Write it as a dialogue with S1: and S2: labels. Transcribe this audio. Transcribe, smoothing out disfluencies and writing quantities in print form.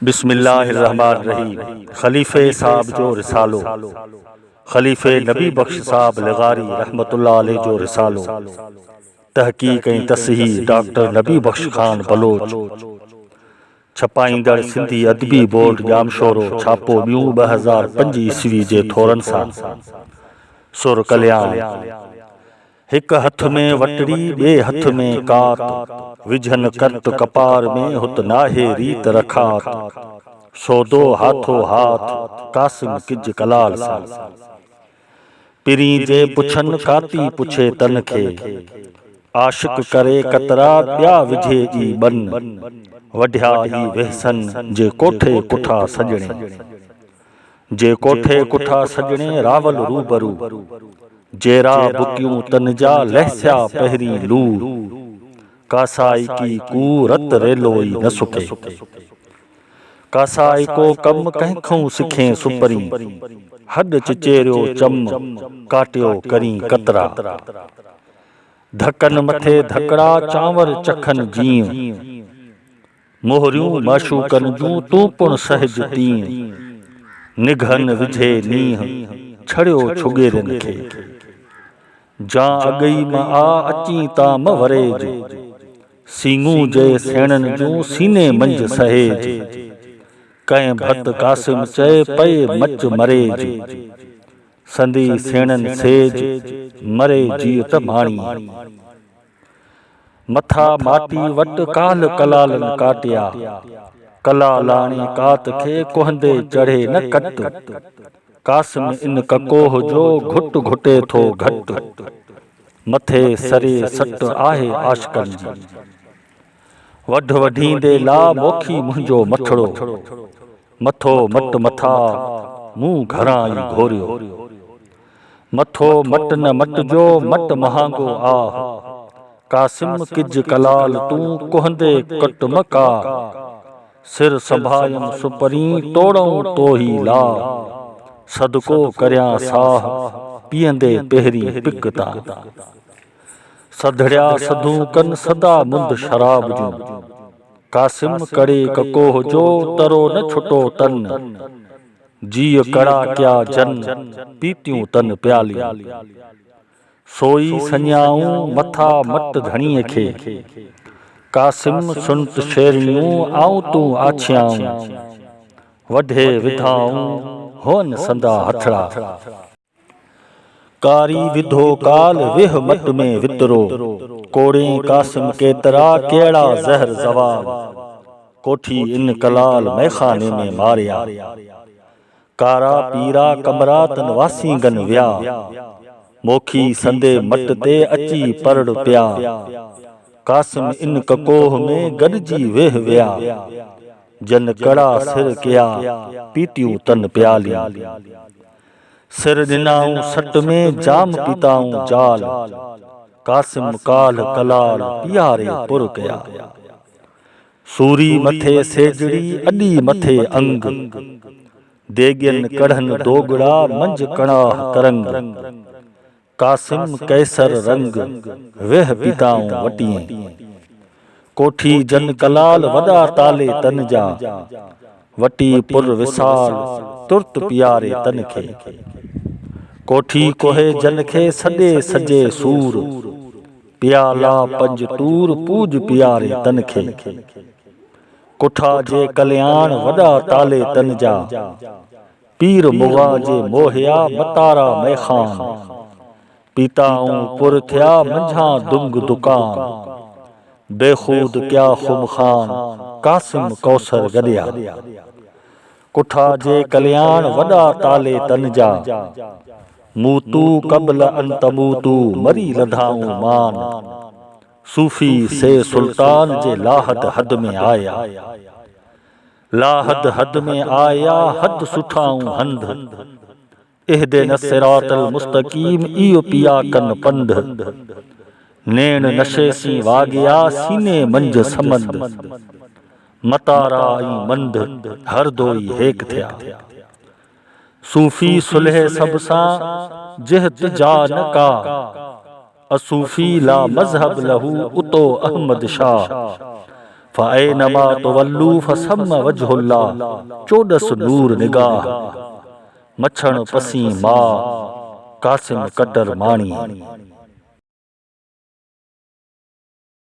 S1: बिस्मिल्लाहिर्रहमानिर्रहीम। खलीफे साहब जो रिसालो, खलीफे नबी बख्श साहब लगारी रहमतुल्लाह अलैह जो रिसालो, तहकीक ऐं तस्हीह डॉक्टर नबी बख्श खान बलोच, छपाईंदड़ सिंधी अदबी बोर्ड जामशोरो, छापो ॿियूं 2005 ईस्वी जे थोरनि सां। सुर कल्याण। हिक हथ में वटड़ी ॿिए हथ में कात, विझन करत कपार में हुत नाहे रीत रखात, सौदो हाथो हाथ कासिम किज कलाल सां। पिरी जे पुछन काती पुछे तन खे, आशिक करे कतरा ॿिया विझे जी बन, वढिया ई वहसन जे कोठे कुठा सजणे, जे कोठे कुठा सजणे रावल रूबरू, जेरा बुकियूं तन जा लहस्या पहिरीं लू, कासाई की कू रत रेलोई न सुके, कासाई को कम कंखों सिखे सुपरी, हड चिचेरियो चम काटियो करी कतरा, धकन मथे धकड़ा चांवर चखन जीअं, मोहरियूं माशूकन जूं तूं पुण सहज तीअं, निघन विझे नीह छड़ियो छुगेरन खे, जा अगई मां आ अची ता म वरेज, सींगू जे सेणन जूं सीने मंझ सहेज, कंहिं भत कासिम चए पए मच मरेज, संदी सेणन सेज मरे जीअत माणी, मथा माटी वट काल कलालन काटिया, कलालाणी कात खे कोहंदे चढ़े न कट, कासिम इन ककोह जो घुट घुटे थो घट, मथे सरे सट आहे आशकन जी, वढ वढींदे ला मोखी मुंहिंजो मथड़ो, मथो मट मथा मूं घरां ई घोरियो, मथो मट न मट जो मट महांगो आह, कासिम किज कलाल तूं कोहंदे कट मका, सिर संभायम सुपरी तोड़ऊं तो ही ला, सदको करियां साह पीअंदे पहिरीं पिकता, सधड़िया सधू कन सदा मुंद शराब जूं, कासिम करे ककोह जो तरो न छुटो तन, जीअ कड़ा क्या जन पीतियूं तन प्याली, सोई सन्याऊं मथा मट धणीअ खे, कासिम सुनत शेरियूं आऊं तूं आछियाऊं, वढे विधाऊं होन संदा हथड़ा, कारी विधो काल वेह मट में वितरो, कोड़े कासिम केतरा केड़ा जहर जवाब, कोठी इन कलाल मैखाने में मारिया, कारा पीरा कमरा तन वासीगन व्या, मोखी संदे मट ते अची परड़ पिया, कासिम इन ककोह में गडजी वेह व्या, जन कड़ा सिर किया पीतियूं तन प्याली, सिर दिनाऊं सट में जाम पीताऊं जाल, कासिम काल कलाल पियारे पुर कया, सूरी मथे सेजड़ी अडी मथे अंग, देगियन कढ़न दोगड़ा मंज कणाह करंग, कासिम कैसर रंग वेह पीताऊं वटिए, कोठी जन कलाल वडा ताले तन जा, वटी पुर विसाल तुर्त पियारे तन खे, कोठी कोहे जन खे सॾे सजे सूर, पियाला पंज तूर पूज पियारे तन खे, कुठा जे कल्याण वडा ताले तन जा, पीर मुगा जे मोहिया मतारा मैखान, पीताऊं पुर थिया मंझा दुंग दुकान, बेखूद क्या खुम खान कासिम कौसर गडिया, कुठा जे कल्याण वडा ताले तन जा, मूतू कबल अंतमूतू मरी लधाऊं मान, सूफी से सुल्तान जे लाहद हद में आया, लाहद हद में आया हद सुठाऊं हंध, इहदिन सिरातल मुस्तकीम इयो पिया कन पंध, नेण नशे सी वागिया सीने मंझ समंद, मतारा ई मंद हर दोई हेक थिया, सूफी सुलह सब सां जिहत जा न का, असूफी ला मजहब लहू उतो अहमद शाह, फ़अैनमा तुवल्लू फसम्मा वजहुल्लाह, 14 नूर निगाह, मछण पसी मां, कासिम कटर माणी।